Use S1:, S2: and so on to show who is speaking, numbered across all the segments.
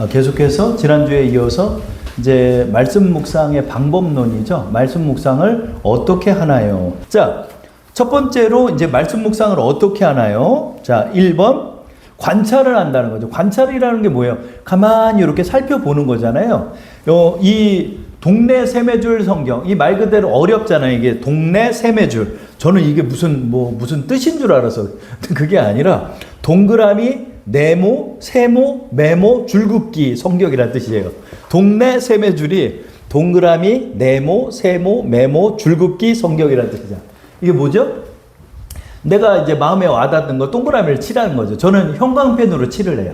S1: 계속해서 지난주에 이어서 이제 말씀 묵상의 방법론이죠. 말씀 묵상을 어떻게 하나요? 자, 첫 번째로 이제 말씀 묵상을 어떻게 하나요? 자, 1번 관찰을 한다는 거죠. 관찰이라는 게 뭐예요? 가만히 이렇게 살펴보는 거잖아요. 이 동네 세매줄 성경, 이 말 그대로 어렵잖아요. 이게 동네 세매줄. 저는 이게 무슨 뜻인 줄 알아서 그게 아니라 동그라미, 네모, 세모, 메모, 줄긋기 성경이라는 뜻이에요. 동네 세매줄이 동그라미, 네모, 세모, 메모, 줄긋기 성경이라는 뜻이잖아요. 이게 뭐죠? 내가 이제 마음에 와닿는 거 동그라미를 칠하는 거죠. 저는 형광펜으로 칠을 해요.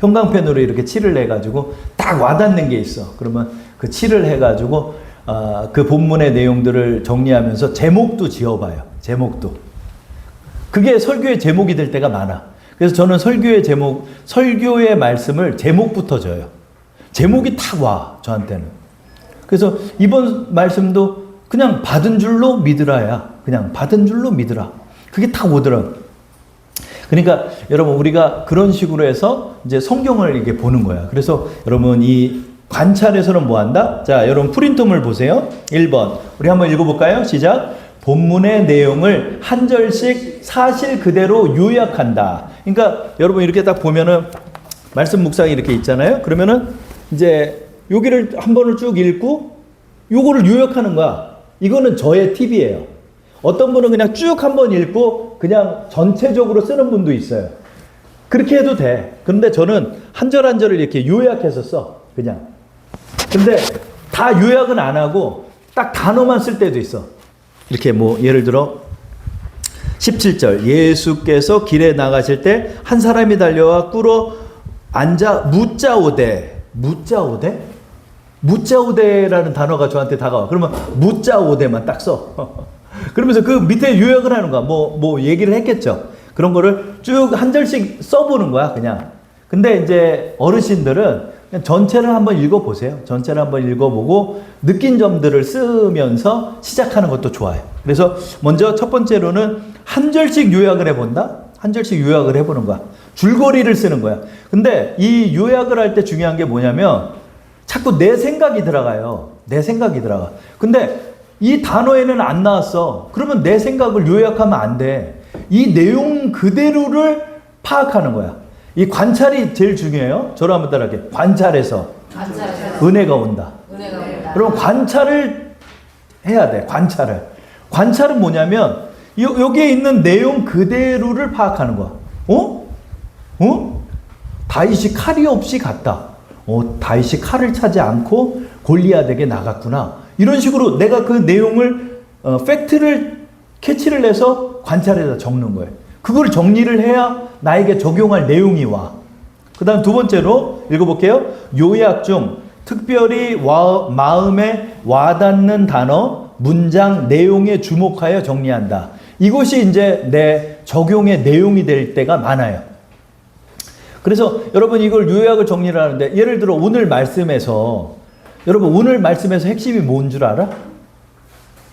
S1: 형광펜으로 이렇게 칠을 해가지고 딱 와닿는 게 있어. 그러면 그 칠을 해가지고 그 본문의 내용들을 정리하면서 제목도 지어봐요. 제목도. 그게 설교의 제목이 될 때가 많아. 그래서 저는 설교의 말씀을 제목부터 져요. 제목이 탁 와, 저한테는. 그래서 이번 말씀도 그냥 받은 줄로 믿으라야. 그냥 받은 줄로 믿으라. 그게 탁 오더라고요. 그러니까 여러분 우리가 그런 식으로 해서 이제 성경을 이렇게 보는 거야. 그래서 여러분 이 관찰에서는 뭐 한다? 자, 여러분 프린트물 보세요. 1번. 우리 한번 읽어볼까요? 시작. 본문의 내용을 한 절씩 사실 그대로 요약한다. 그러니까 여러분 이렇게 딱 보면은 말씀 묵상이 이렇게 있잖아요. 그러면은 이제 여기를 한 번을 쭉 읽고 요거를 요약하는 거야. 이거는 저의 팁이에요. 어떤 분은 그냥 쭉 한 번 읽고 그냥 전체적으로 쓰는 분도 있어요. 그렇게 해도 돼. 그런데 저는 한 절 한 절을 이렇게 요약해서 써. 그냥. 근데 다 요약은 안 하고 딱 단어만 쓸 때도 있어. 이렇게 뭐 예를 들어 17절 예수께서 길에 나가실 때 한 사람이 달려와 꿇어 앉아 묻자오되. 묻자오대라는 단어가 저한테 다가와. 그러면 묻자오대만 딱 써. 그러면서 그 밑에 요약을 하는 거야. 뭐 얘기를 했겠죠. 그런 거를 쭉 한 절씩 써보는 거야, 그냥. 근데 이제 어르신들은 그냥 전체를 한번 읽어보세요. 전체를 한번 읽어보고 느낀 점들을 쓰면서 시작하는 것도 좋아요. 그래서 먼저 첫 번째로는 한 절씩 요약을 해본다? 한 절씩 요약을 해보는 거야. 줄거리를 쓰는 거야. 근데 이 요약을 할 때 중요한 게 뭐냐면 자꾸 내 생각이 들어가요. 내 생각이 들어가. 근데 이 단어에는 안 나왔어. 그러면 내 생각을 요약하면 안 돼. 이 내용 그대로를 파악하는 거야. 이 관찰이 제일 중요해요. 저를 한번 따라할게요. 관찰해서 은혜가 온다. 그럼 관찰을 해야 돼. 관찰은 뭐냐면 여기에 있는 내용 그대로를 파악하는 거야. 다윗이 칼이 없이 갔다. 다윗이 칼을 차지 않고 골리앗에게 나갔구나. 이런 식으로 내가 그 내용을 팩트를 캐치를 해서 관찰해서 적는 거예요. 그걸 정리를 해야 나에게 적용할 내용이 와. 그 다음 두 번째로 읽어볼게요. 요약 중 특별히 마음에 와닿는 단어, 문장, 내용에 주목하여 정리한다. 이것이 이제 내 적용의 내용이 될 때가 많아요. 그래서 여러분 이걸 요약을 정리를 하는데 예를 들어 오늘 말씀에서 여러분 오늘 말씀에서 핵심이 뭔 줄 알아?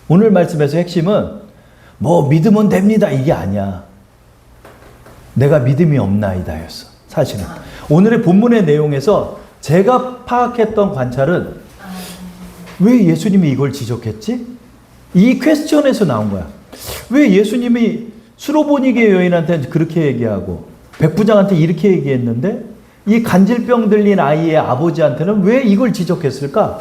S1: 오늘 말씀에서 핵심은 뭐 믿으면 됩니다 이게 아니야. 내가 믿음이 없나이다 였어. 사실은 오늘의 본문의 내용에서 제가 파악했던 관찰은 왜 예수님이 이걸 지적했지? 이 퀘스천에서 나온 거야. 왜 예수님이 수로보니게 여인한테 그렇게 얘기하고 백부장한테 이렇게 얘기했는데 이 간질병 들린 아이의 아버지한테는 왜 이걸 지적했을까?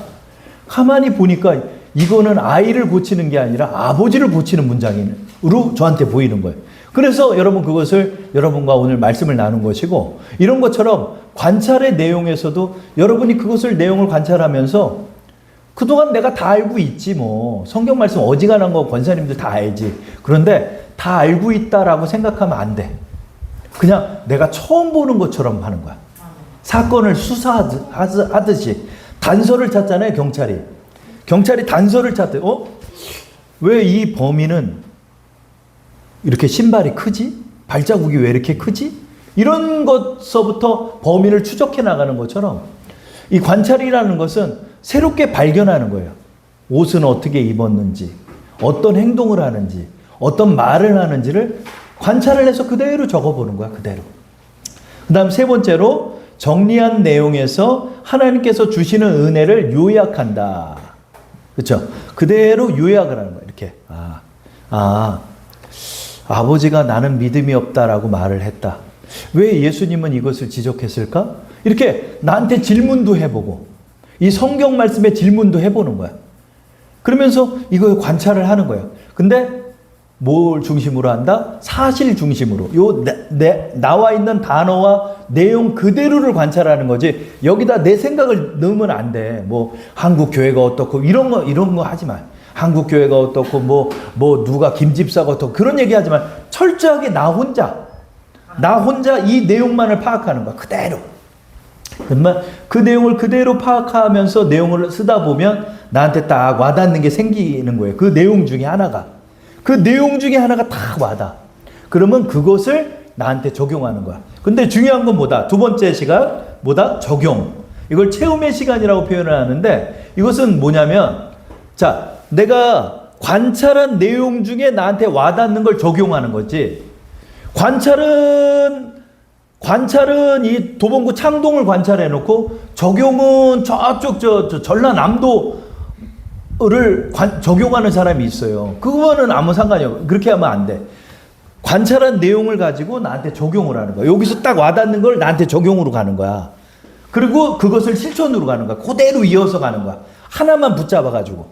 S1: 가만히 보니까 이거는 아이를 고치는 게 아니라 아버지를 고치는 문장으로 저한테 보이는 거예요. 그래서 여러분 그것을 여러분과 오늘 말씀을 나눈 것이고 이런 것처럼 관찰의 내용에서도 여러분이 그것을 내용을 관찰하면서 그동안 내가 다 알고 있지 뭐 성경 말씀 어지간한 거 권사님들 다 알지. 그런데 다 알고 있다라고 생각하면 안 돼. 그냥 내가 처음 보는 것처럼 하는 거야. 사건을 수사하듯이 단서를 찾잖아요. 경찰이 단서를 찾대. 왜 이 범인은 이렇게 신발이 크지? 발자국이 왜 이렇게 크지? 이런 것서부터 범인을 추적해 나가는 것처럼 이 관찰이라는 것은 새롭게 발견하는 거예요. 옷은 어떻게 입었는지, 어떤 행동을 하는지, 어떤 말을 하는지를 관찰을 해서 그대로 적어보는 거야. 그대로. 그 다음 세 번째로 정리한 내용에서 하나님께서 주시는 은혜를 요약한다. 그렇죠? 그대로 요약을 하는 거예요. 이렇게. 아버지가 나는 믿음이 없다라고 말을 했다. 왜 예수님은 이것을 지적했을까? 이렇게 나한테 질문도 해보고 이 성경 말씀에 질문도 해보는 거야. 그러면서 이거 관찰을 하는 거예요. 근데 뭘 중심으로 한다? 사실 중심으로. 나와 있는 단어와 내용 그대로를 관찰하는 거지. 여기다 내 생각을 넣으면 안 돼. 뭐 한국 교회가 어떻고 이런 거 하지 마. 한국 교회가 어떻고 뭐 누가 김집사가 어떻고 그런 얘기 하지 마. 철저하게 나 혼자 이 내용만을 파악하는 거야. 그대로. 정말 그 내용을 그대로 파악하면서 내용을 쓰다 보면 나한테 딱 와닿는 게 생기는 거예요. 그 내용 중에 하나가. 그 내용 중에 하나가 딱 와닿아. 그러면 그것을 나한테 적용하는 거야. 근데 중요한 건 뭐다? 두 번째 시간 뭐다? 적용. 이걸 체험의 시간이라고 표현을 하는데 이것은 뭐냐면 자, 내가 관찰한 내용 중에 나한테 와닿는 걸 적용하는 거지. 관찰은 이 도봉구 창동을 관찰해 놓고 적용은 저쪽 전라남도를 적용하는 사람이 있어요. 그거는 아무 상관이 없어요. 그렇게 하면 안 돼. 관찰한 내용을 가지고 나한테 적용을 하는 거야. 여기서 딱 와닿는 걸 나한테 적용으로 가는 거야. 그리고 그것을 실천으로 가는 거야. 그대로 이어서 가는 거야. 하나만 붙잡아 가지고.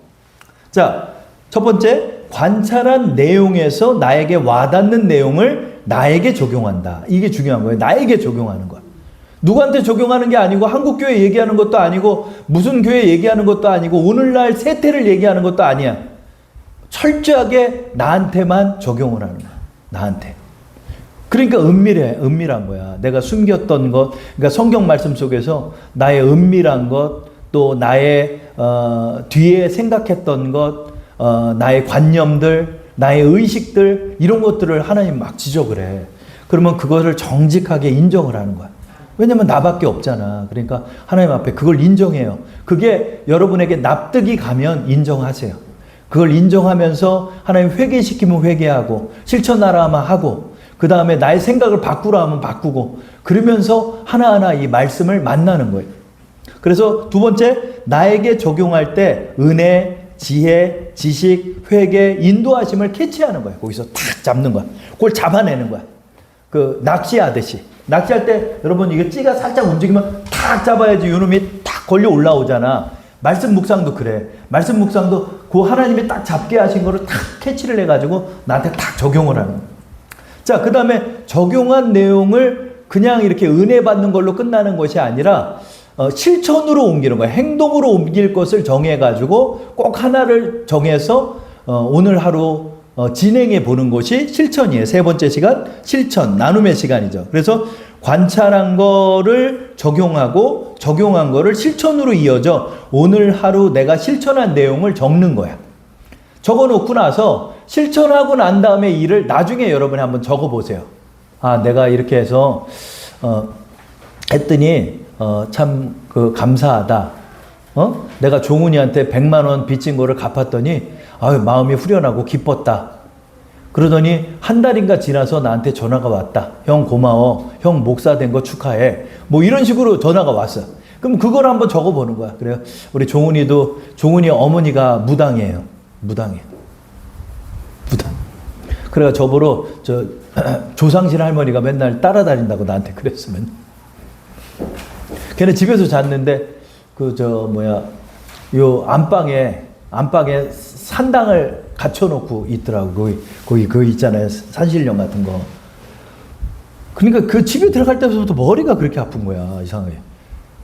S1: 자, 첫 번째, 관찰한 내용에서 나에게 와닿는 내용을 나에게 적용한다. 이게 중요한 거예요. 나에게 적용하는 거야. 누구한테 적용하는 게 아니고 한국교회 얘기하는 것도 아니고 무슨 교회 얘기하는 것도 아니고 오늘날 세태를 얘기하는 것도 아니야. 철저하게 나한테만 적용을 하는 거야. 나한테. 그러니까 은밀한 거야. 내가 숨겼던 것, 그러니까 성경 말씀 속에서 나의 은밀한 것, 또 나의 뒤에 생각했던 것, 나의 관념들, 나의 의식들 이런 것들을 하나님 막 지적을 해. 그러면 그거를 정직하게 인정을 하는 거야. 왜냐면 나밖에 없잖아. 그러니까 하나님 앞에 그걸 인정해요. 그게 여러분에게 납득이 가면 인정하세요. 그걸 인정하면서 하나님 회개시키면 회개하고 실천하라 하면 하고 그 다음에 나의 생각을 바꾸라 하면 바꾸고 그러면서 하나하나 이 말씀을 만나는 거예요. 그래서 두 번째, 나에게 적용할 때 은혜, 지혜, 지식, 회개, 인도하심을 캐치하는 거야. 거기서 탁 잡는 거야. 그걸 잡아내는 거야. 그 낚시하듯이. 낚시할 때 여러분 이게 찌가 살짝 움직이면 탁 잡아야지 요놈이 탁 걸려 올라오잖아. 말씀 묵상도 그래. 말씀 묵상도 그 하나님이 딱 잡게 하신 거를 탁 캐치를 해가지고 나한테 탁 적용을 하는 거야. 자, 그 다음에 적용한 내용을 그냥 이렇게 은혜 받는 걸로 끝나는 것이 아니라 실천으로 옮기는 거야. 행동으로 옮길 것을 정해가지고 꼭 하나를 정해서 오늘 하루 진행해 보는 것이 실천이에요. 세 번째 시간, 실천, 나눔의 시간이죠. 그래서 관찰한 거를 적용하고 적용한 거를 실천으로 이어져 오늘 하루 내가 실천한 내용을 적는 거야. 적어 놓고 나서 실천하고 난 다음에 일을 나중에 여러분이 한번 적어 보세요. 아, 내가 이렇게 해서 했더니 참 감사하다. 내가 종훈이한테 100만 원 빚진 거를 갚았더니 아유, 마음이 후련하고 기뻤다. 그러더니 한 달인가 지나서 나한테 전화가 왔다. 형 고마워. 형 목사 된 거 축하해. 뭐 이런 식으로 전화가 왔어. 그럼 그걸 한번 적어보는 거야. 그래요. 우리 종훈이 어머니가 무당이에요. 무당. 그래가 저보러 조상실 할머니가 맨날 따라다닌다고 나한테 그랬으면. 걔네 집에서 잤는데 요 안방에 산당을 갖춰놓고 있더라고. 거기 그거 있잖아요. 산신령 같은 거. 그러니까 그 집에 들어갈 때부터 머리가 그렇게 아픈 거야. 이상하게.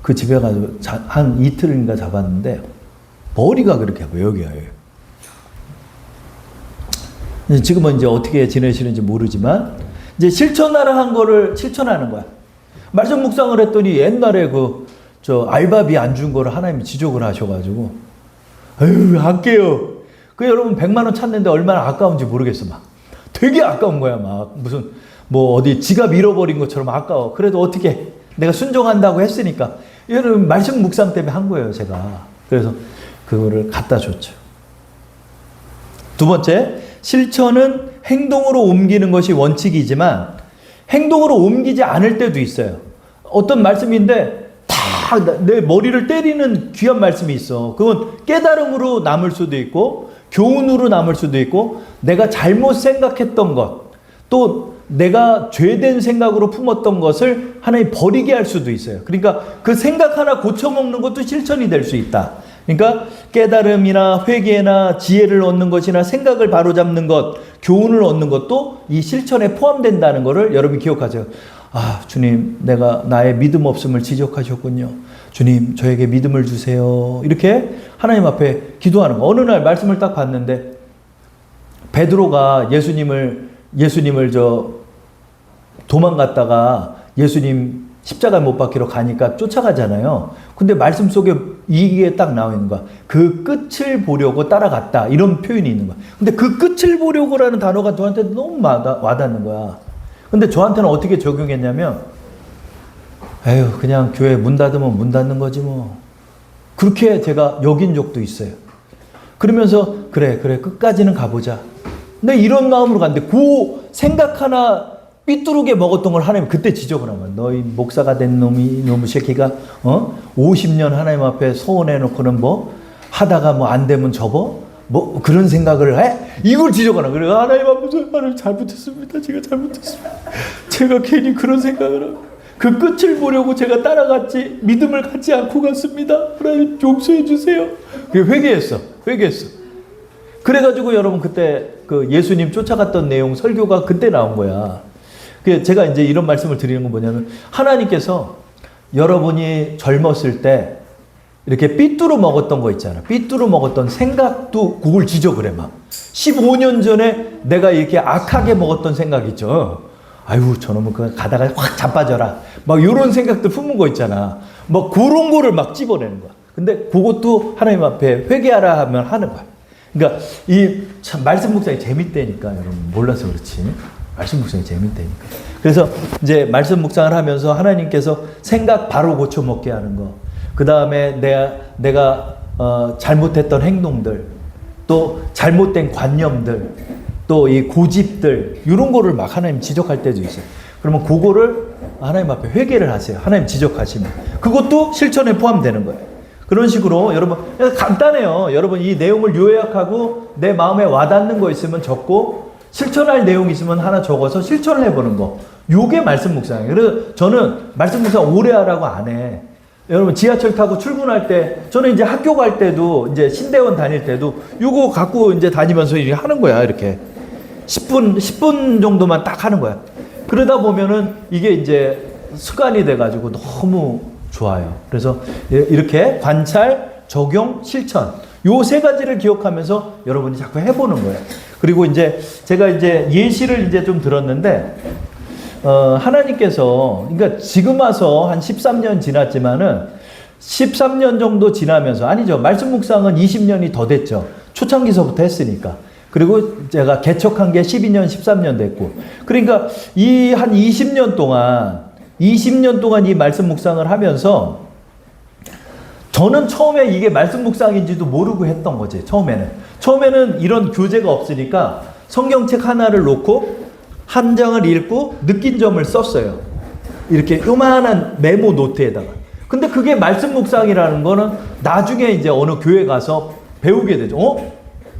S1: 그 집에 가서 한 이틀인가 잡았는데 머리가 그렇게 아파요. 여기야. 지금은 이제 어떻게 지내시는지 모르지만 이제 실천하라 한 거를 실천하는 거야. 말씀 묵상을 했더니 옛날에 알바비 안 준 거를 하나님이 지적을 하셔가지고 아유, 할게요. 여러분 100만 원 찾는데 얼마나 아까운지 모르겠어. 막 되게 아까운 거야. 막 무슨 어디 지갑 잃어버린 것처럼 아까워. 그래도 어떻게 내가 순종한다고 했으니까 여러분 말씀 묵상 때문에 한 거예요. 제가. 그래서 그거를 갖다 줬죠. 두 번째, 실천은 행동으로 옮기는 것이 원칙이지만 행동으로 옮기지 않을 때도 있어요. 어떤 말씀인데 다 내 머리를 때리는 귀한 말씀이 있어. 그건 깨달음으로 남을 수도 있고 교훈으로 남을 수도 있고 내가 잘못 생각했던 것, 또 내가 죄된 생각으로 품었던 것을 하나님 버리게 할 수도 있어요. 그러니까 그 생각 하나 고쳐먹는 것도 실천이 될 수 있다. 그러니까 깨달음이나 회개나 지혜를 얻는 것이나 생각을 바로잡는 것, 교훈을 얻는 것도 이 실천에 포함된다는 것을 여러분이 기억하세요. 아, 주님, 내가 나의 믿음 없음을 지적하셨군요. 주님, 저에게 믿음을 주세요. 이렇게 하나님 앞에 기도하는 거. 어느 날 말씀을 딱 봤는데 베드로가 예수님을 도망갔다가 예수님 십자가 못 박히러 가니까 쫓아가잖아요. 근데 말씀 속에 이게 딱 나와 있는 거야. 그 끝을 보려고 따라갔다. 이런 표현이 있는 거야. 근데 그 끝을 보려고라는 단어가 저한테 너무 와닿는 거야. 근데 저한테는 어떻게 적용했냐면, 에휴, 그냥 교회 문 닫으면 문 닫는 거지 뭐. 그렇게 제가 여긴 적도 있어요. 그러면서 그래 끝까지는 가보자. 근데 이런 마음으로 갔는데 그 생각 하나 삐뚤게 먹었던 걸 하나님 그때 지적을 한 거야. 너희 목사가 된 놈의 새끼가 50년 하나님 앞에 소원해놓고는 뭐 하다가 뭐 안 되면 접어? 뭐 그런 생각을 해? 이걸 지적하나. 그래, 하나님 앞에서 하나님 잘못했습니다. 제가 잘못했습니다. 제가 괜히 그런 생각을 하고 그 끝을 보려고 제가 따라갔지 믿음을 갖지 않고 갔습니다. 하나님 용서해 주세요. 회개했어. 그래가지고 여러분 그때 그 예수님 쫓아갔던 내용 설교가 그때 나온 거야. 제가 이제 이런 말씀을 드리는 건 뭐냐면 하나님께서 여러분이 젊었을 때 이렇게 삐뚤어 먹었던 거 있잖아. 삐뚤어 먹었던 생각도 그걸 지적을 해 막. 15년 전에 내가 이렇게 악하게 먹었던 생각 있죠. 아유 저놈은 그 가다가 확 자빠져라. 막 이런 생각들 품은 거 있잖아. 막 그런 거를 막 집어내는 거야. 근데 그것도 하나님 앞에 회개하라 하면 하는 거야. 그러니까 이 참 말씀 묵상이 재밌다니까 여러분 몰라서 그렇지. 말씀 묵상이 재밌다니까. 그래서 이제 말씀 묵상을 하면서 하나님께서 생각 바로 고쳐 먹게 하는 거. 그 다음에 내가 잘못했던 행동들, 또 잘못된 관념들, 또 이 고집들 이런 거를 막 하나님 지적할 때도 있어요. 그러면 그거를 하나님 앞에 회개를 하세요. 하나님 지적하시면 그것도 실천에 포함되는 거예요. 그런 식으로 여러분 간단해요. 여러분 이 내용을 요약하고 내 마음에 와닿는 거 있으면 적고 실천할 내용이 있으면 하나 적어서 실천을 해보는 거. 요게 말씀 묵상이에요. 그래서 저는 말씀 묵상 오래 하라고 안 해. 여러분 지하철 타고 출근할 때 저는 이제 학교 갈 때도 이제 신대원 다닐 때도 요거 갖고 이제 다니면서 이렇게 하는 거야. 이렇게 10분 정도만 딱 하는 거야. 그러다 보면은 이게 이제 습관이 돼가지고 너무 좋아요. 그래서 이렇게 관찰, 적용, 실천 요 세 가지를 기억하면서 여러분이 자꾸 해보는 거예요. 그리고 이제 제가 이제 예시를 이제 좀 들었는데 하나님께서 그러니까 지금 와서 한 13년 지났지만은 13년 정도 지나면서 아니죠. 말씀 묵상은 20년이 더 됐죠. 초창기서부터 했으니까. 그리고 제가 개척한 게 12년, 13년 됐고. 그러니까 이 한 20년 동안 이 말씀 묵상을 하면서 저는 처음에 이게 말씀 묵상인지도 모르고 했던 거지. 처음에는 이런 교재가 없으니까 성경책 하나를 놓고 한 장을 읽고 느낀 점을 썼어요. 이렇게 요만한 메모 노트에다가. 근데 그게 말씀 묵상이라는 거는 나중에 이제 어느 교회 가서 배우게 되죠.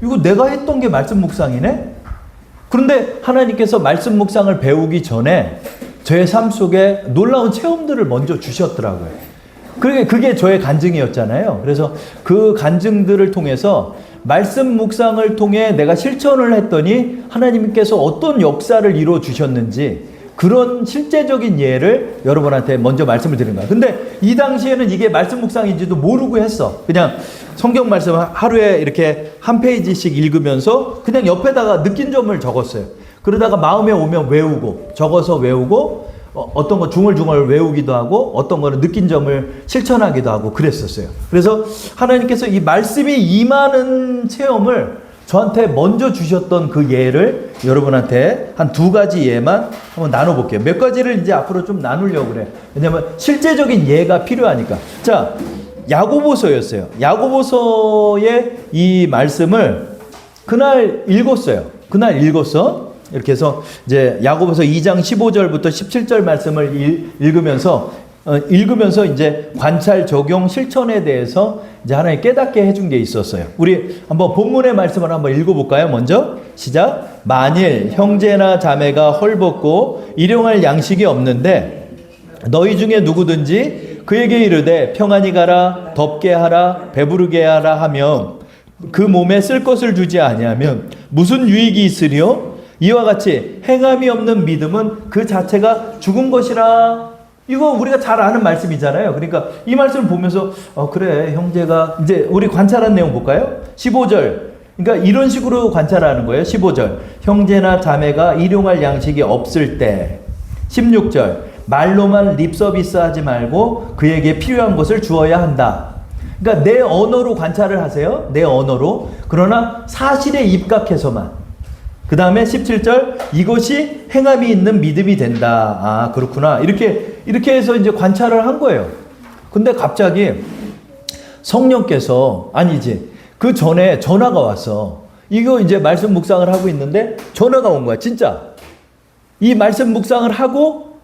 S1: 이거 내가 했던 게 말씀 묵상이네? 그런데 하나님께서 말씀 묵상을 배우기 전에 저의 삶 속에 놀라운 체험들을 먼저 주셨더라고요. 그게 저의 간증이었잖아요. 그래서 그 간증들을 통해서 말씀 묵상을 통해 내가 실천을 했더니 하나님께서 어떤 역사를 이루어 주셨는지 그런 실제적인 예를 여러분한테 먼저 말씀을 드리는 거야. 근데 이 당시에는 이게 말씀 묵상인지도 모르고 했어. 그냥 성경 말씀 하루에 이렇게 한 페이지씩 읽으면서 그냥 옆에다가 느낀 점을 적었어요. 그러다가 마음에 오면 외우고 적어서 외우고 어떤 거 중얼중얼 외우기도 하고 어떤 거는 느낀 점을 실천하기도 하고 그랬었어요. 그래서 하나님께서 이 말씀이 임하는 체험을 저한테 먼저 주셨던 그 예를 여러분한테 한 두 가지 예만 한번 나눠볼게요. 몇 가지를 이제 앞으로 좀 나누려고 그래. 왜냐면 실제적인 예가 필요하니까. 자, 야고보서였어요. 야고보서의 이 말씀을 그날 읽었어요. 이렇게 해서 이제 야고보서 2장 15절부터 17절 말씀을 읽으면서 읽으면서 이제 관찰, 적용, 실천에 대해서 이제 하나님 깨닫게 해준 게 있었어요. 우리 한번 본문의 말씀을 한번 읽어볼까요? 먼저 시작. 만일 형제나 자매가 헐벗고 일용할 양식이 없는데 너희 중에 누구든지 그에게 이르되 평안히 가라, 덥게 하라, 배부르게 하라 하며 그 몸에 쓸 것을 주지 아니하면 무슨 유익이 있으리요? 이와 같이 행함이 없는 믿음은 그 자체가 죽은 것이라. 이거 우리가 잘 아는 말씀이잖아요. 그러니까 이 말씀을 보면서 그래 형제가 이제 우리 관찰한 내용 볼까요? 15절. 그러니까 이런 식으로 관찰하는 거예요. 15절. 형제나 자매가 일용할 양식이 없을 때. 16절. 말로만 립서비스 하지 말고 그에게 필요한 것을 주어야 한다. 그러니까 내 언어로 관찰을 하세요. 내 언어로. 그러나 사실에 입각해서만. 그 다음에 17절, 이것이 행함이 있는 믿음이 된다. 아, 그렇구나. 이렇게 해서 이제 관찰을 한 거예요. 근데 갑자기 성령께서, 아니지, 그 전에 전화가 왔어. 이거 이제 말씀 묵상을 하고 있는데 전화가 온 거야, 진짜. 이 말씀 묵상을 하고,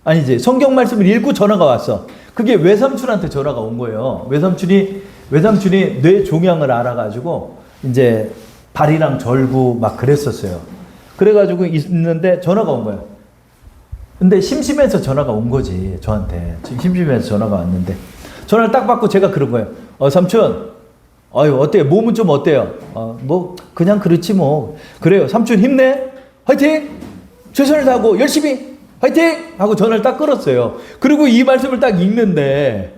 S1: 아니지, 성경 말씀을 읽고 전화가 왔어. 그게 외삼촌한테 전화가 온 거예요. 외삼촌이 뇌 종양을 알아가지고, 이제, 발이랑 절고 막 그랬었어요. 그래가지고 있는데 전화가 온 거예요. 근데 심심해서 전화가 온 거지, 저한테. 심심해서 전화가 왔는데. 전화를 딱 받고 제가 그런 거예요. 삼촌, 어때요? 몸은 좀 어때요? 그냥 그렇지 뭐. 그래요. 삼촌 힘내. 화이팅! 최선을 다하고 열심히 화이팅! 하고 전화를 딱 끊었어요. 그리고 이 말씀을 딱 읽는데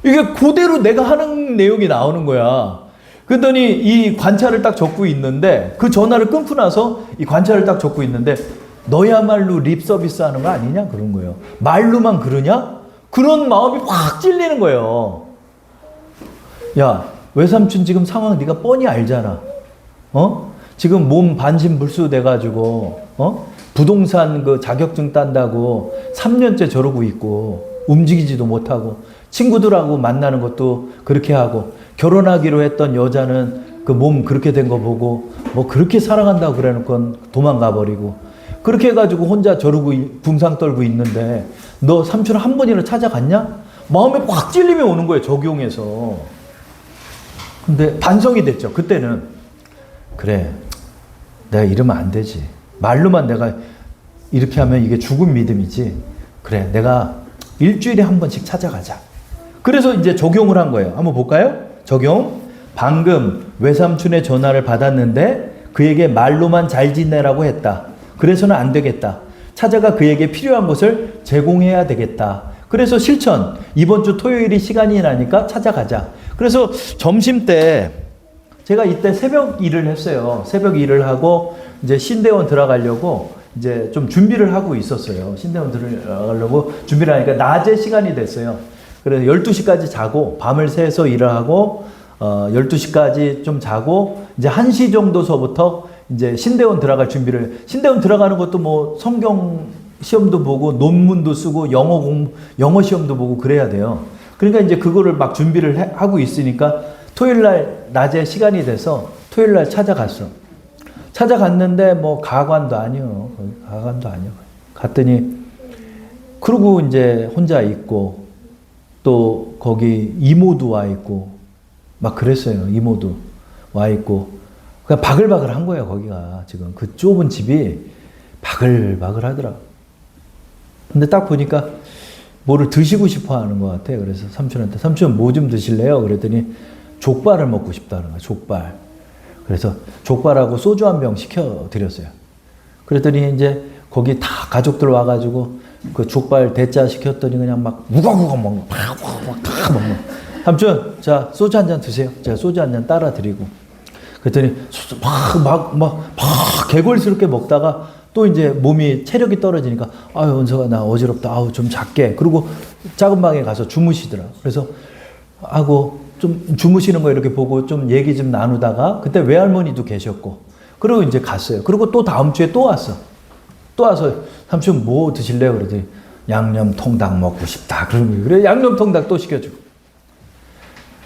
S1: 이게 그대로 내가 하는 내용이 나오는 거야. 그랬더니 이 관찰을 딱 적고 있는데 그 전화를 끊고 나서 이 관찰을 딱 적고 있는데 너야말로 립 서비스 하는 거 아니냐? 그런 거예요. 말로만 그러냐? 그런 마음이 확 찔리는 거예요. 야, 외삼촌 지금 상황 네가 뻔히 알잖아. 지금 몸 반신불수 돼가지고 부동산 그 자격증 딴다고 3년째 저러고 있고 움직이지도 못하고 친구들하고 만나는 것도 그렇게 하고 결혼하기로 했던 여자는 그 몸 그렇게 된 거 보고 뭐 그렇게 사랑한다고 그래 놓고 도망가 버리고 그렇게 해가지고 혼자 저러고 붕상 떨고 있는데 너 삼촌 한 번이나 찾아갔냐? 마음에 확 찔림이 오는 거예요. 적용해서. 근데 반성이 됐죠. 그때는 그래 내가 이러면 안 되지. 말로만 내가 이렇게 하면 이게 죽은 믿음이지. 그래 내가 일주일에 한 번씩 찾아가자. 그래서 이제 적용을 한 거예요. 한번 볼까요? 적용. 방금 외삼촌의 전화를 받았는데 그에게 말로만 잘 지내라고 했다. 그래서는 안 되겠다. 찾아가 그에게 필요한 것을 제공해야 되겠다. 그래서 실천. 이번 주 토요일이 시간이 나니까 찾아가자. 그래서 점심 때 제가 이때 새벽 일을 했어요. 새벽 일을 하고 이제 신대원 들어가려고 이제 좀 준비를 하고 있었어요. 신대원 들어가려고 준비를 하니까 낮에 시간이 됐어요. 그래서 12시까지 자고 밤을 새서 일을 하고 12시까지 좀 자고 이제 1시 정도서부터 이제 신대원 들어갈 준비를 신대원 들어가는 것도 뭐 성경 시험도 보고 논문도 쓰고 영어 시험도 보고 그래야 돼요. 그러니까 이제 그거를 막 준비를 하고 있으니까 토요일 날 낮에 시간이 돼서 토요일 날 찾아갔어. 찾아갔는데 뭐 가관도 아니요. 가관도 아니요. 갔더니 그러고 이제 혼자 있고 또 거기 이모도 와 있고 막 그랬어요. 이모도 와 있고 그냥 바글바글 한 거예요. 거기가 지금 그 좁은 집이 바글바글 하더라. 근데 딱 보니까 뭐를 드시고 싶어 하는 것 같아. 그래서 삼촌한테 삼촌 뭐 좀 드실래요? 그랬더니 족발을 먹고 싶다는 거야. 족발. 그래서 족발하고 소주 한 병 시켜드렸어요. 그랬더니 이제 거기 다 가족들 와가지고 그 족발 대짜 시켰더니 그냥 막 우걱우걱 먹는 거. 막 다 먹는 거. 삼촌, 자, 소주 한 잔 드세요. 제가 소주 한 잔 따라 드리고. 그랬더니 막 개걸스럽게 먹다가 또 이제 몸이 체력이 떨어지니까 아유, 은서가 나 어지럽다. 아우, 좀 작게. 그리고 작은 방에 가서 주무시더라. 그래서 하고 좀 주무시는 거 이렇게 보고 좀 얘기 좀 나누다가 그때 외할머니도 계셨고 그리고 이제 갔어요. 그리고 또 다음 주에 또 왔어. 또 와서 삼촌 뭐 드실래요? 그러더니 양념통닭 먹고 싶다. 그래 양념통닭 또 시켜주고.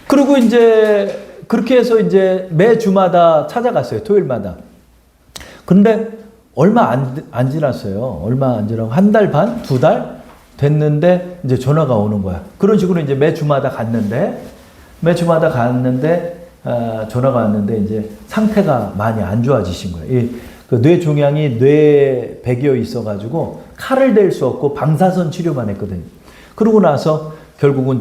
S1: 그리고 이제 그렇게 해서 이제 매 주마다 찾아갔어요. 토요일마다. 근데 얼마 안 지났어요. 얼마 안 지나고 한 달 반? 2달? 됐는데 이제 전화가 오는 거야. 그런 식으로 이제 매 주마다 갔는데 전화가 왔는데 이제 상태가 많이 안 좋아지신 거예요. 그 뇌종양이 뇌에 배겨 있어가지고 칼을 댈 수 없고 방사선 치료만 했거든요. 그러고 나서 결국은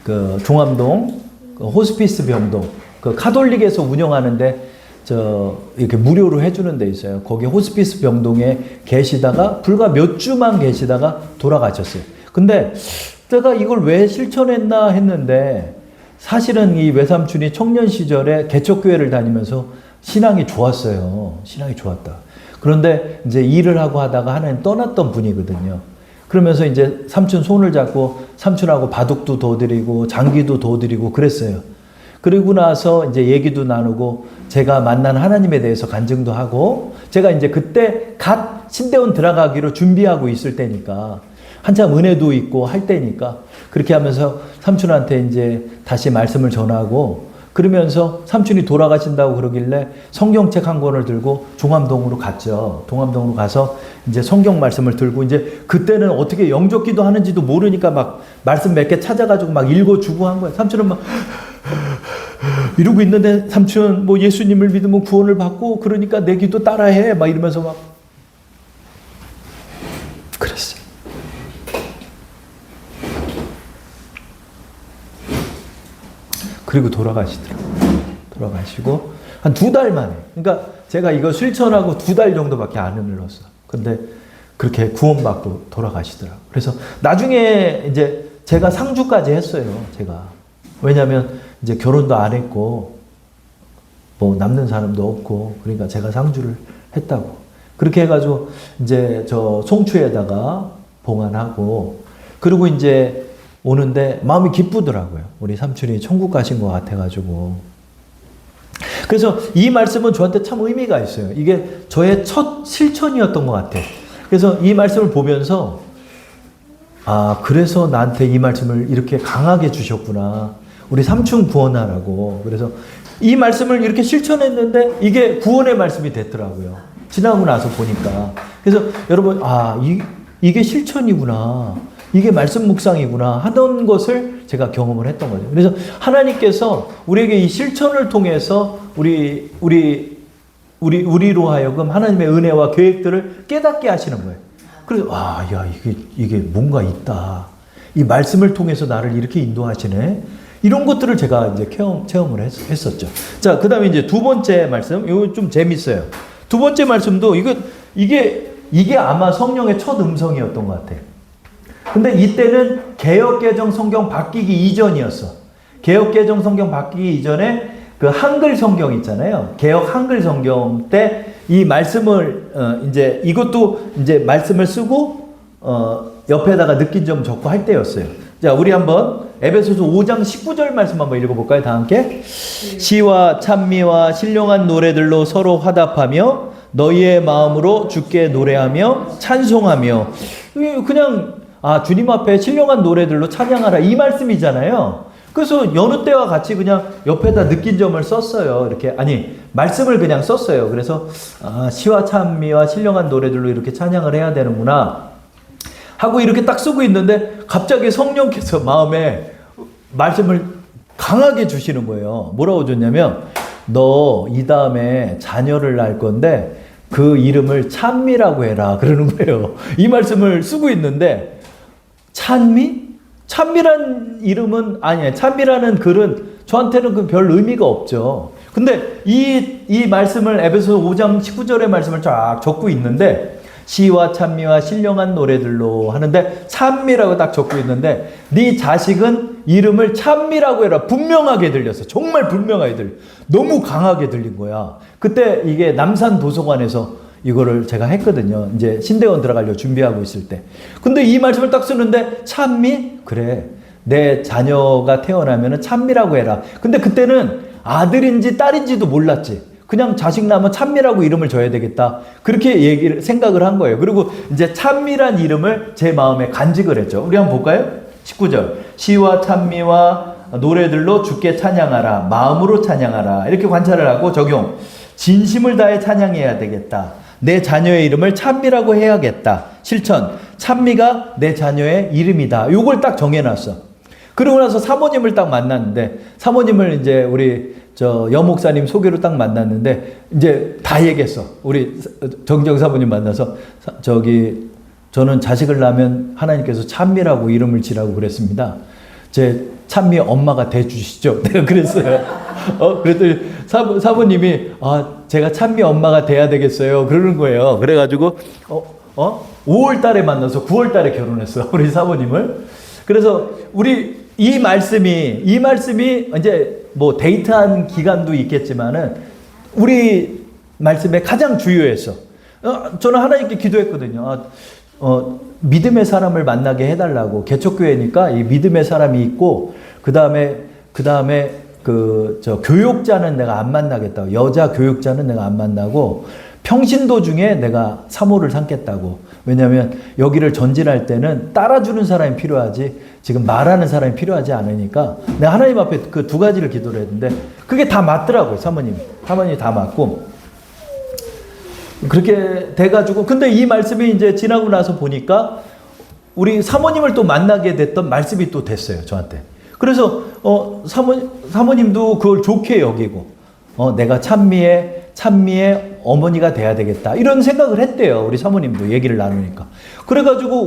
S1: 그 종암동 그 호스피스 병동 그 카톨릭에서 운영하는데 이렇게 무료로 해주는 데 있어요. 거기 호스피스 병동에 계시다가 불과 몇 주만 계시다가 돌아가셨어요. 근데 제가 이걸 왜 실천했나 했는데 사실은 이 외삼촌이 청년 시절에 개척교회를 다니면서 신앙이 좋았어요. 신앙이 좋았다. 그런데 이제 일을 하고 하다가 하나님 떠났던 분이거든요. 그러면서 이제 삼촌 손을 잡고 삼촌하고 바둑도 둬드리고 장기도 둬드리고 그랬어요. 그리고 나서 이제 얘기도 나누고 제가 만난 하나님에 대해서 간증도 하고 제가 이제 그때 갓 신대원 들어가기로 준비하고 있을 때니까 한참 은혜도 있고 할 때니까 그렇게 하면서 삼촌한테 이제 다시 말씀을 전하고 그러면서 삼촌이 돌아가신다고 그러길래 성경책 한 권을 들고 종암동으로 갔죠. 종암동으로 가서 이제 성경 말씀을 들고 이제 그때는 어떻게 영접기도 하는지도 모르니까 막 말씀 몇 개 찾아가지고 막 읽어주고 한 거예요. 삼촌은 막 이러고 있는데 삼촌 뭐 예수님을 믿으면 구원을 받고 그러니까 내 기도 따라해 막 이러면서 막 그랬어요. 그리고 돌아가시더라고요. 돌아가시고 한 2달 만에 그러니까 제가 이거 실천하고 2달 정도밖에 안 흘렀어. 근데 그렇게 구원받고 돌아가시더라고요. 그래서 나중에 이제 제가 상주까지 했어요. 제가 왜냐하면 이제 결혼도 안 했고 뭐 남는 사람도 없고 그러니까 제가 상주를 했다고 그렇게 해가지고 이제 저 송추에다가 봉안하고 그리고 이제 오는데 마음이 기쁘더라고요. 우리 삼촌이 천국 가신 것 같아가지고 그래서 이 말씀은 저한테 참 의미가 있어요. 이게 저의 첫 실천이었던 것 같아요. 그래서 이 말씀을 보면서 아 그래서 나한테 이 말씀을 이렇게 강하게 주셨구나. 우리 삼촌 구원하라고. 그래서 이 말씀을 이렇게 실천했는데 이게 구원의 말씀이 됐더라고요. 지나고 나서 보니까. 그래서 여러분 이게 실천이구나. 이게 말씀 묵상이구나 하던 것을 제가 경험을 했던 거죠. 그래서 하나님께서 우리에게 이 실천을 통해서 우리로 하여금 하나님의 은혜와 계획들을 깨닫게 하시는 거예요. 그래서 이게 뭔가 있다. 이 말씀을 통해서 나를 이렇게 인도하시네. 이런 것들을 제가 이제 체험을 했었죠. 자, 그 다음에 이제 2번째 말씀. 이거 좀 재밌어요. 2번째 말씀도 이게 아마 성령의 첫 음성이었던 것 같아요. 근데 이때는 개역개정 성경 바뀌기 이전이었어. 개역개정 성경 바뀌기 이전에 그 한글 성경 있잖아요. 개역 한글 성경 때 이 말씀을 이것도 이제 말씀을 쓰고 옆에다가 느낀 점 적고 할 때였어요. 자, 우리 한번 에베소서 5장 19절 말씀 한번 읽어볼까요? 다 함께. 시와 찬미와 신령한 노래들로 서로 화답하며 너희의 마음으로 주께 노래하며 찬송하며 그냥 주님 앞에 신령한 노래들로 찬양하라 이 말씀이잖아요. 그래서 여느 때와 같이 그냥 옆에다 느낀 점을 썼어요. 이렇게 말씀을 그냥 썼어요. 그래서 시와 찬미와 신령한 노래들로 이렇게 찬양을 해야 되는구나 하고 이렇게 딱 쓰고 있는데 갑자기 성령께서 마음에 말씀을 강하게 주시는 거예요. 뭐라고 줬냐면 너 이 다음에 자녀를 낳을 건데 그 이름을 찬미라고 해라 그러는 거예요. 이 말씀을 쓰고 있는데 찬미? 찬미란 이름은 아니에요. 찬미라는 글은 저한테는 그 별 의미가 없죠. 근데 이 말씀을 에베소 5장 19절의 말씀을 쫙 적고 있는데 시와 찬미와 신령한 노래들로 하는데 찬미라고 딱 적고 있는데 네 자식은 이름을 찬미라고 해라. 분명하게 들렸어. 정말 분명하게 들려. 너무 강하게 들린 거야. 그때 이게 남산 도서관에서 이거를 제가 했거든요. 이제 신대원 들어가려고 준비하고 있을 때. 근데 이 말씀을 딱 쓰는데 찬미? 그래. 내 자녀가 태어나면 찬미라고 해라. 근데 그때는 아들인지 딸인지도 몰랐지. 그냥 자식 낳으면 찬미라고 이름을 줘야 되겠다. 그렇게 생각을 한 거예요. 그리고 이제 찬미란 이름을 제 마음에 간직을 했죠. 우리 한번 볼까요? 19절. 시와 찬미와 노래들로 주께 찬양하라. 마음으로 찬양하라. 이렇게 관찰을 하고 적용. 진심을 다해 찬양해야 되겠다. 내 자녀의 이름을 찬미라고 해야겠다. 실천. 찬미가 내 자녀의 이름이다. 요걸 딱 정해놨어. 그러고 나서 사모님을 딱 만났는데, 사모님을 이제 우리 여목사님 소개로 딱 만났는데, 이제 다 얘기했어. 우리 정정 사모님 만나서, 저는 자식을 낳으면 하나님께서 찬미라고 이름을 지라고 그랬습니다. 제 찬미 엄마가 돼주시죠. 내가 그랬어요. 그랬더니 사모님이, 제가 찬미 엄마가 돼야 되겠어요. 그러는 거예요. 그래가지고, 5월 달에 만나서 9월 달에 결혼했어요. 우리 사모님을. 그래서 이 말씀이 이제 뭐 데이트한 기간도 있겠지만은 우리 말씀에 가장 주요했어. 저는 하나님께 기도했거든요. 믿음의 사람을 만나게 해달라고. 개척교회니까 이 믿음의 사람이 있고, 그 다음에 교육자는 내가 안 만나겠다고. 여자 교육자는 내가 안 만나고, 평신도 중에 내가 사모를 삼겠다고. 왜냐하면 여기를 전진할 때는 따라주는 사람이 필요하지, 지금 말하는 사람이 필요하지 않으니까, 내가 하나님 앞에 그 두 가지를 기도를 했는데, 그게 다 맞더라고요, 사모님이 다 맞고. 그렇게 돼가지고, 근데 이 말씀이 이제 지나고 나서 보니까 우리 사모님을 또 만나게 됐던 말씀이 또 됐어요, 저한테. 그래서 사모님도 그걸 좋게 여기고, 내가 찬미의 어머니가 돼야 되겠다, 이런 생각을 했대요. 우리 사모님도 얘기를 나누니까. 그래가지고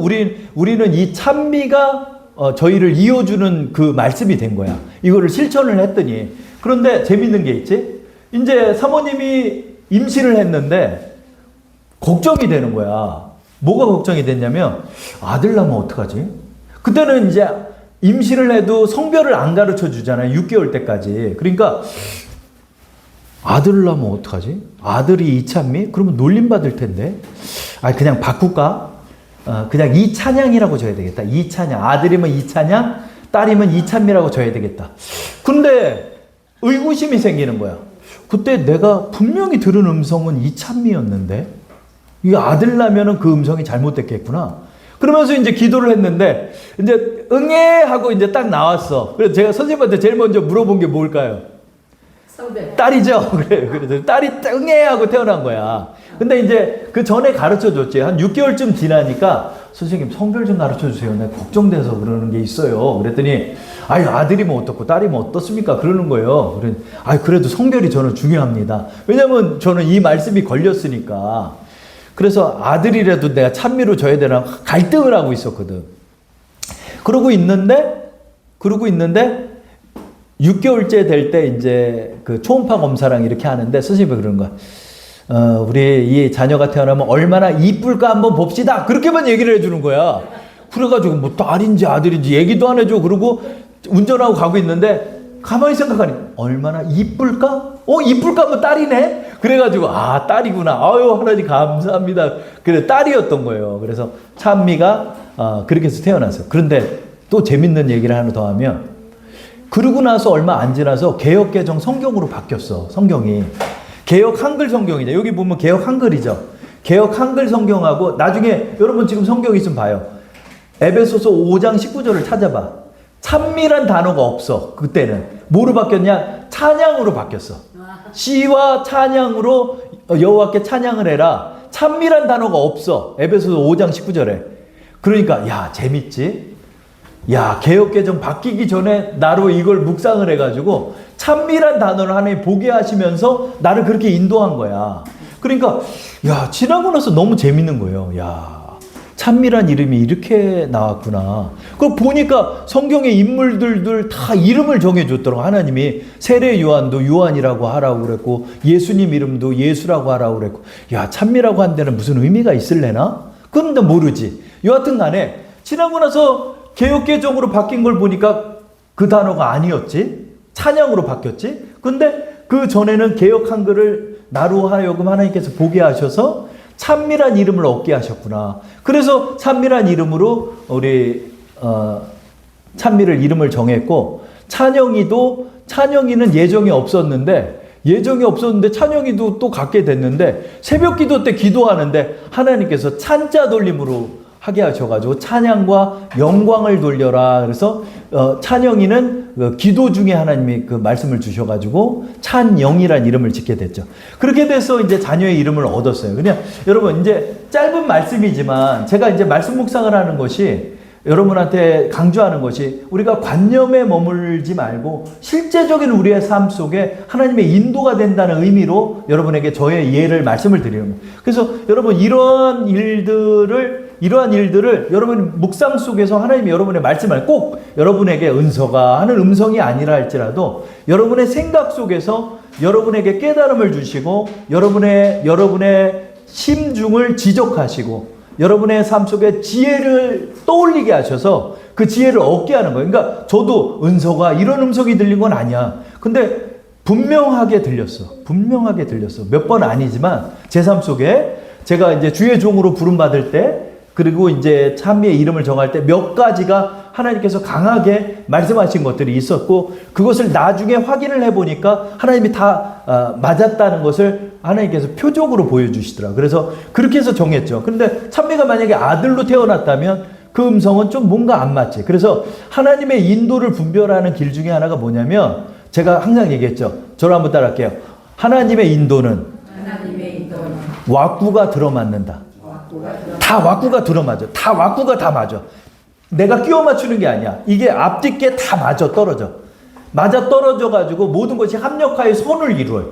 S1: 우리는 이 찬미가 저희를 이어주는 그 말씀이 된 거야. 이거를 실천을 했더니. 그런데 재밌는 게 있지. 이제 사모님이 임신을 했는데 걱정이 되는 거야. 뭐가 걱정이 됐냐면, 아들 낳으면 어떡하지? 그때는 이제 임신을 해도 성별을 안 가르쳐 주잖아요. 6개월 때까지. 그러니까 아들을 낳으면 어떡하지? 아들이 이찬미? 그러면 놀림받을 텐데. 그냥 바꿀까? 그냥 이찬양이라고 줘야 되겠다. 이찬양. 아들이면 이찬양, 딸이면 이찬미라고 줘야 되겠다. 근데 의구심이 생기는 거야. 그때 내가 분명히 들은 음성은 이찬미였는데, 이 아들 나면은 그 음성이 잘못됐겠구나. 그러면서 이제 기도를 했는데, 이제 응애 하고 이제 딱 나왔어. 그래서 제가 선생님한테 제일 먼저 물어본 게 뭘까요? 성별. 딸이죠. 그래서 딸이 응애 하고 태어난 거야. 근데 이제 그 전에 가르쳐 줬지. 한 6개월쯤 지나니까, 선생님 성별 좀 가르쳐 주세요. 내가 걱정돼서 그러는 게 있어요. 그랬더니, 아들이면 어떻고 딸이면 어떻습니까? 그러는 거예요. 그래도 성별이 저는 중요합니다. 왜냐면 저는 이 말씀이 걸렸으니까. 그래서 아들이라도 내가 찬미로 줘야 되나 갈등을 하고 있었거든. 그러고 있는데 6개월째 될 때 이제 그 초음파 검사랑 이렇게 하는데, 선생님이 그러는 거야. 우리 이 자녀가 태어나면 얼마나 이쁠까 한번 봅시다. 그렇게만 얘기를 해주는 거야. 그래가지고 뭐 딸인지 아들인지 얘기도 안 해줘. 그러고 운전하고 가고 있는데 가만히 생각하니 얼마나 이쁠까? 이쁠까 하면 딸이네? 그래가지고 딸이구나. 하나님 감사합니다. 그래, 딸이었던 거예요. 그래서 찬미가 그렇게 해서 태어났어요. 그런데 또 재밌는 얘기를 하나 더 하면, 그러고 나서 얼마 안 지나서 개역개정 성경으로 바뀌었어. 성경이 개역 한글 성경이죠. 여기 보면 개역 한글이죠. 개역 한글 성경하고, 나중에 여러분 지금 성경 있으면 봐요. 에베소서 5장 19절을 찾아봐. 찬미란 단어가 없어. 그때는 뭐로 바뀌었냐? 찬양으로 바뀌었어. 시와 찬양으로 여호와께 찬양을 해라. 찬미란 단어가 없어. 에베소서 5장 19절에. 그러니까 재밌지? 개역개정 바뀌기 전에 나로 이걸 묵상을 해가지고 찬미란 단어를 하나님 보게 하시면서 나를 그렇게 인도한 거야. 그러니까 지나고 나서 너무 재밌는 거예요. 찬미란 이름이 이렇게 나왔구나. 그걸 보니까 성경의 인물들들 다 이름을 정해줬더라고. 하나님이 세례 요한도 요한이라고 하라고 그랬고, 예수님 이름도 예수라고 하라고 그랬고, 찬미라고 한 데는 무슨 의미가 있을래나? 그런데 모르지. 여하튼 간에 지나고 나서 개역개정으로 바뀐 걸 보니까 그 단어가 아니었지. 찬양으로 바뀌었지. 근데 그 전에는 개역 한글을 나로 하여금 하나님께서 보게 하셔서 찬미란 이름을 얻게 하셨구나. 그래서 찬미란 이름으로 우리 찬미를 이름을 정했고, 찬영이는 예정이 없었는데 찬영이도 또 갖게 됐는데, 새벽 기도 때 기도하는데 하나님께서 찬자 돌림으로 하게 하셔가지고 찬양과 영광을 돌려라. 그래서 찬영이는 기도 중에 하나님이 그 말씀을 주셔가지고 찬영이란 이름을 짓게 됐죠. 그렇게 돼서 이제 자녀의 이름을 얻었어요. 그냥 여러분 이제 짧은 말씀이지만 제가 이제 말씀 묵상을 하는 것이 여러분한테 강조하는 것이 우리가 관념에 머물지 말고 실제적인 우리의 삶 속에 하나님의 인도가 된다는 의미로 여러분에게 저의 예를 말씀을 드리는 거예요. 그래서 여러분 이러한 일들을 여러분 묵상 속에서 하나님이 여러분의 말씀을 꼭 여러분에게 은서가 하는 음성이 아니라 할지라도 여러분의 생각 속에서 여러분에게 깨달음을 주시고 여러분의 심중을 지적하시고 여러분의 삶 속에 지혜를 떠올리게 하셔서 그 지혜를 얻게 하는 거예요. 그러니까 저도 은서가 이런 음성이 들린 건 아니야. 근데 분명하게 들렸어. 몇 번 아니지만 제 삶 속에 제가 이제 주의 종으로 부름받을 때 그리고 이제 찬미의 이름을 정할 때 몇 가지가 하나님께서 강하게 말씀하신 것들이 있었고 그것을 나중에 확인을 해보니까 하나님이 다 맞았다는 것을 하나님께서 표적으로 보여주시더라고요. 그래서 그렇게 해서 정했죠. 근데 찬미가 만약에 아들로 태어났다면 그 음성은 좀 뭔가 안 맞지. 그래서 하나님의 인도를 분별하는 길 중에 하나가 뭐냐면 제가 항상 얘기했죠. 저를 한번 따라할게요. 하나님의 인도는 왁구가 들어맞는다. 다 왁구가 들어맞아. 다 왁구가 다 맞아. 내가 끼워 맞추는 게 아니야. 이게 앞뒤께 다 맞아 떨어져 가지고 모든 것이 합력하여 선을 이루어요.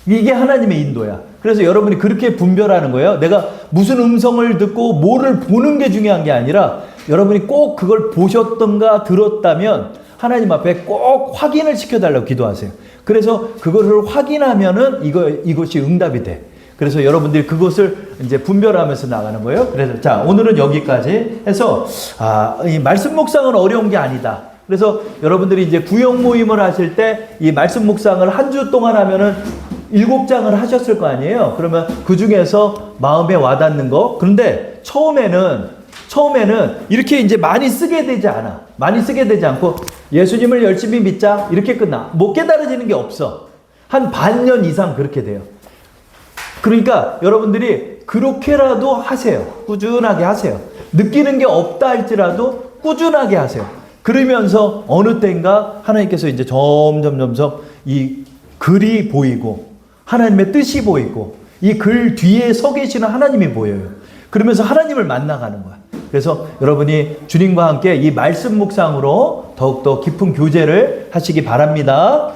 S1: 이게 하나님의 인도야. 그래서 여러분이 그렇게 분별하는 거예요. 내가 무슨 음성을 듣고 뭐를 보는 게 중요한 게 아니라 여러분이 꼭 그걸 보셨던가 들었다면 하나님 앞에 꼭 확인을 시켜달라고 기도하세요. 그래서 그거를 확인하면은 이것이 응답이 돼. 그래서 여러분들이 그것을 이제 분별하면서 나가는 거예요. 그래서 자, 오늘은 여기까지 해서 이 말씀 묵상은 어려운 게 아니다. 그래서 여러분들이 이제 구역 모임을 하실 때 이 말씀 묵상을 한 주 동안 하면은 7장을 하셨을 거 아니에요. 그러면 그 중에서 마음에 와닿는 거. 그런데 처음에는 이렇게 이제 많이 쓰게 되지 않아. 많이 쓰게 되지 않고 예수님을 열심히 믿자 이렇게 끝나. 못 깨달아지는 게 없어. 한 반년 이상 그렇게 돼요. 그러니까 여러분들이 그렇게라도 하세요. 꾸준하게 하세요. 느끼는 게 없다 할지라도 꾸준하게 하세요. 그러면서 어느 때인가 하나님께서 이제 점점 이 글이 보이고 하나님의 뜻이 보이고 이 글 뒤에 서 계시는 하나님이 보여요. 그러면서 하나님을 만나가는 거야. 그래서 여러분이 주님과 함께 이 말씀 묵상으로 더욱더 깊은 교제를 하시기 바랍니다.